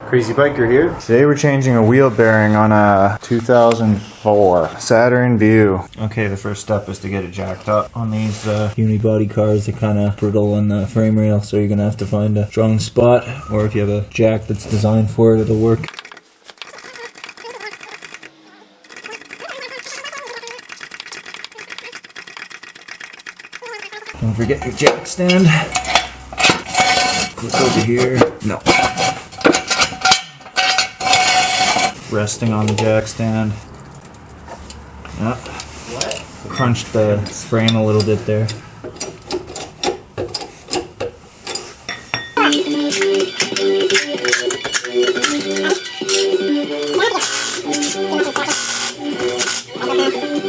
Crazy Biker here. Today we're changing a wheel bearing on a 2004 Saturn Vue. Okay, the first step is to get it jacked up. On these unibody cars, they're kind of brittle on the frame rail, so you're going to have to find a strong spot, or if you have a jack that's designed for it, it'll work. Don't forget your jack stand. Click over here. No. Resting on the jack stand. What? Crunched the frame a little bit there.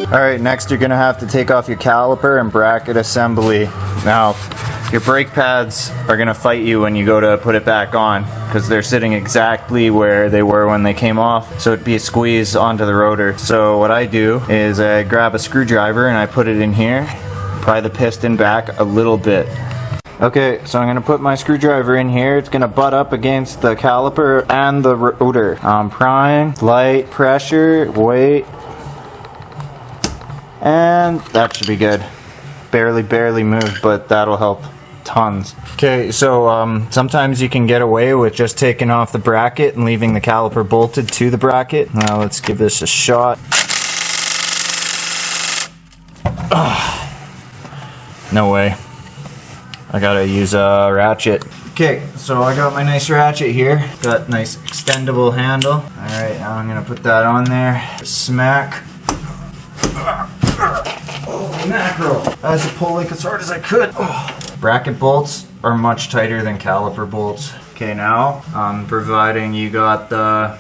Alright, next you're going to have to take off your caliper and bracket assembly. Now, your brake pads are going to fight you when you go to put it back on because they're sitting exactly where they were when they came off, so it'd be a squeeze onto the rotor. So what I do is I grab a screwdriver and I put it in here, pry the piston back a little bit. Okay, so I'm going to put my screwdriver in here. It's going to butt up against the caliper and the rotor. I'm prying, light pressure, wait, and that should be good. Barely moved, but that'll help tons. Okay, so sometimes you can get away with just taking off the bracket and leaving the caliper bolted to the bracket. Now let's give this a shot. No way. I gotta use a ratchet. Okay, so I got my nice ratchet here. Got nice extendable handle. Alright, now I'm gonna put that on there. Smack. Oh, mackerel. I had to pull like as hard as I could. Oh. Bracket bolts are much tighter than caliper bolts. Okay, now providing you got the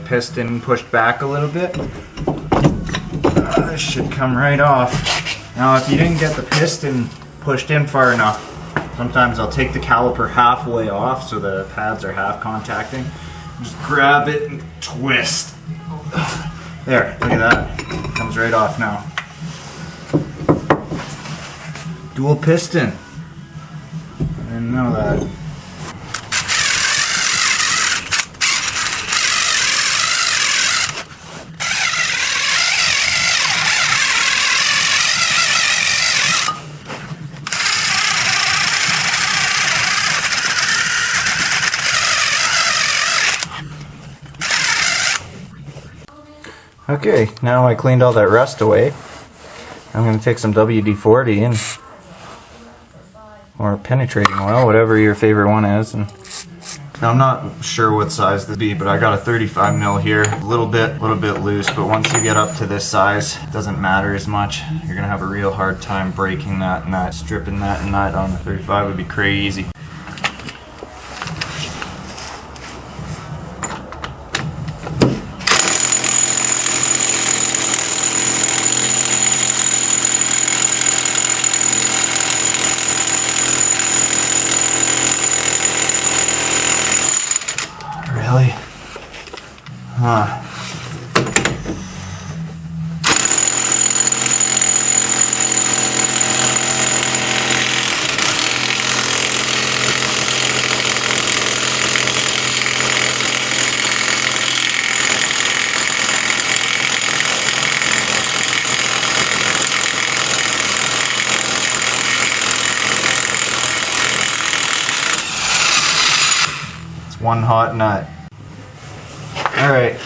piston pushed back a little bit, this should come right off. Now if you didn't get the piston pushed in far enough, sometimes I'll take the caliper halfway off so the pads are half contacting. Just grab it and twist. There, look at that. Comes right off now. Dual piston. I didn't know that. Okay, now I cleaned all that rust away. I'm going to take some WD-40 and or penetrating oil, whatever your favorite one is. And now I'm not sure what size this be, but I got a 35 mil here, a little bit loose. But once you get up to this size, it doesn't matter as much. You're gonna have a real hard time breaking that nut, stripping that nut on a 35 would be crazy. Really? Huh. It's one hot nut. Alright,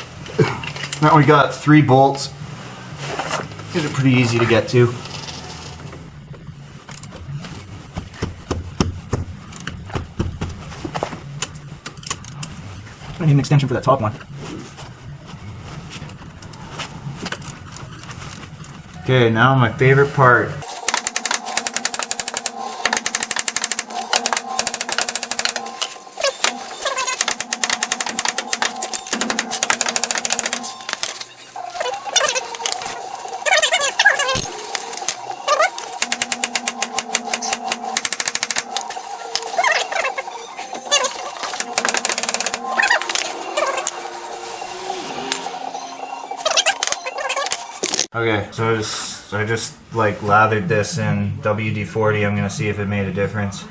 now we got 3 bolts. These are pretty easy to get to. I need an extension for that top one. Okay, now my favorite part. Okay, so I just like lathered this in WD-40. I'm gonna see if it made a difference.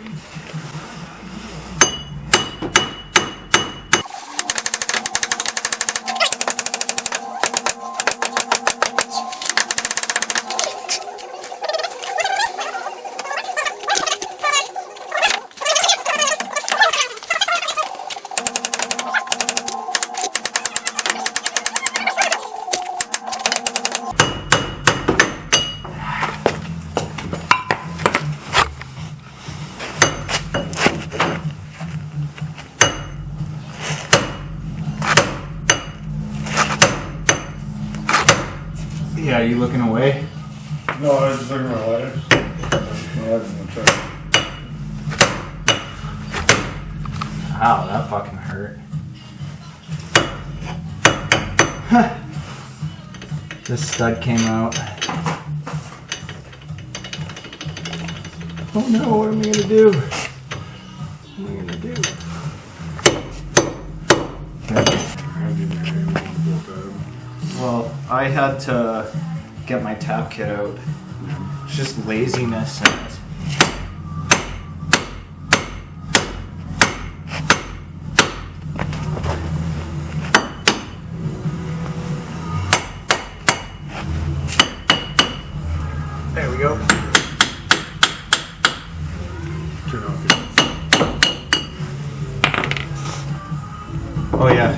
Yeah, you looking away? No, I was just looking at my lighter. My lighter's in the truck. Ow, that fucking hurt. This stud came out. Oh no, what am I gonna do? What am I gonna do? Well, I had to get my tap kit out. It's just laziness and there we go. Turn off your... Oh yeah.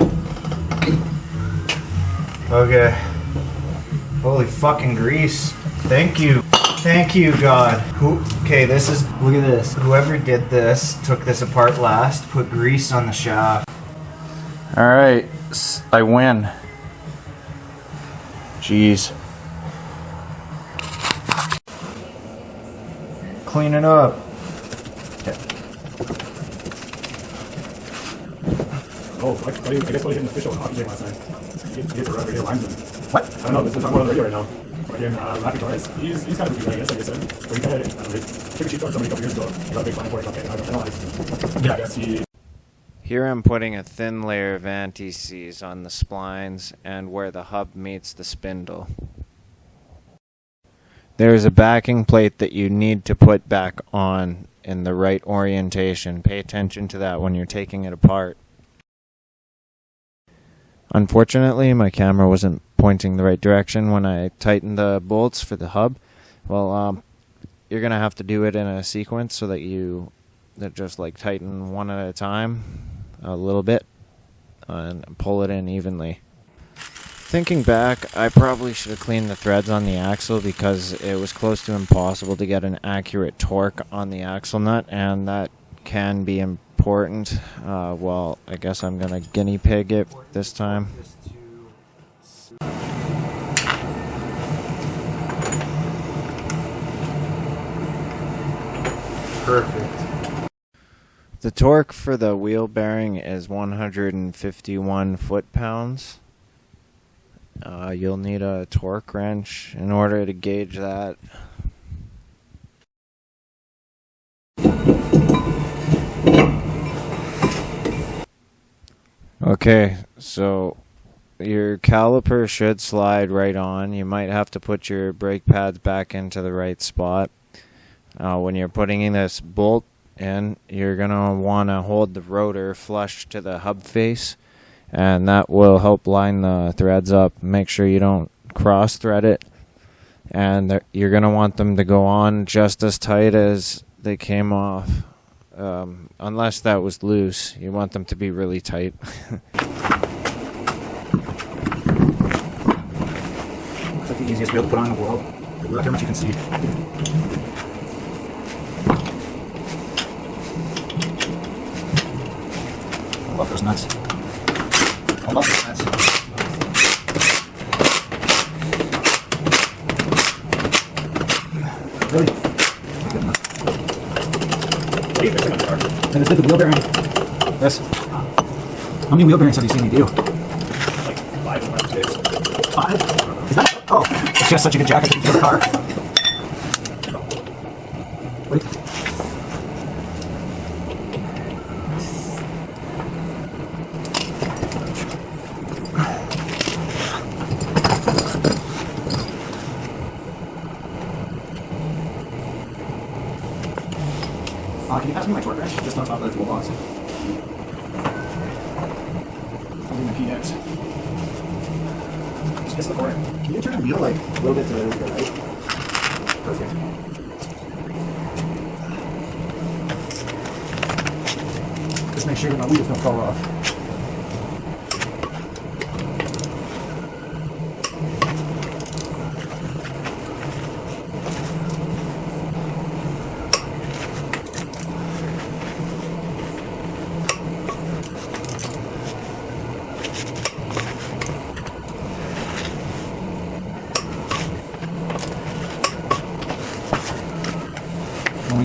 Okay. Holy fucking grease. Thank you. Thank you, God. Okay, this is, look at this. Whoever did this, took this apart last, put grease on the shaft. Alright, I win. Jeez. Clean it up. Oh, I guess what he did in the official hockey game last night. He hit the referee linesman. What? I don't know, this is on the radio right now. Fucking Rafi Torres. He's kind of a good guy, I guess, like I said. But he kind of took a cheap on somebody a couple years ago. He got a big fine for it. Okay, I don't know. Yeah, I guess he... Here I'm putting a thin layer of anti-seize on the splines and where the hub meets the spindle. There is a backing plate that you need to put back on in the right orientation. Pay attention to that when you're taking it apart. Unfortunately, my camera wasn't pointing the right direction when I tightened the bolts for the hub. Well, you're going to have to do it in a sequence so that you just like tighten one at a time, a little bit, and pull it in evenly. Thinking back, I probably should have cleaned the threads on the axle because it was close to impossible to get an accurate torque on the axle nut, and that can be important. Well, I guess I'm gonna guinea pig it this time. Perfect. The torque for the wheel bearing is 151 foot-pounds. You'll need a torque wrench in order to gauge that. Okay, so your caliper should slide right on. You might have to put your brake pads back into the right spot. When you're putting in this bolt in, you're going to want to hold the rotor flush to the hub face, and that will help line the threads up. Make sure you don't cross thread it, and you're going to want them to go on just as tight as they came off. Unless that was loose, you want them to be really tight. It's like the easiest wheel to put on in the world. Look how much you can see. I love those nuts. I love those nuts. Really? Good enough. And it's like the wheel bearing. This. How many wheel bearings have you seen me do? Like 5 or 6. 5? Is that? Oh, it's just such a good jacket for the car. Wait. Can you pass me my torque wrench? Just on top of the toolbox. I'll do my P-dents. Just miss the corner. Can you turn the wheel like a little bit to the right? Perfect. Just make sure that my wheels don't fall off.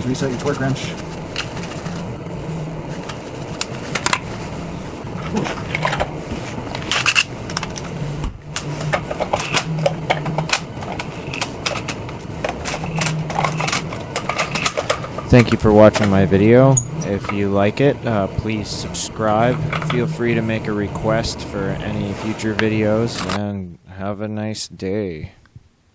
reset your torque wrench. Thank you for watching my video. If you like it, please subscribe. Feel free to make a request for any future videos, and have a nice day.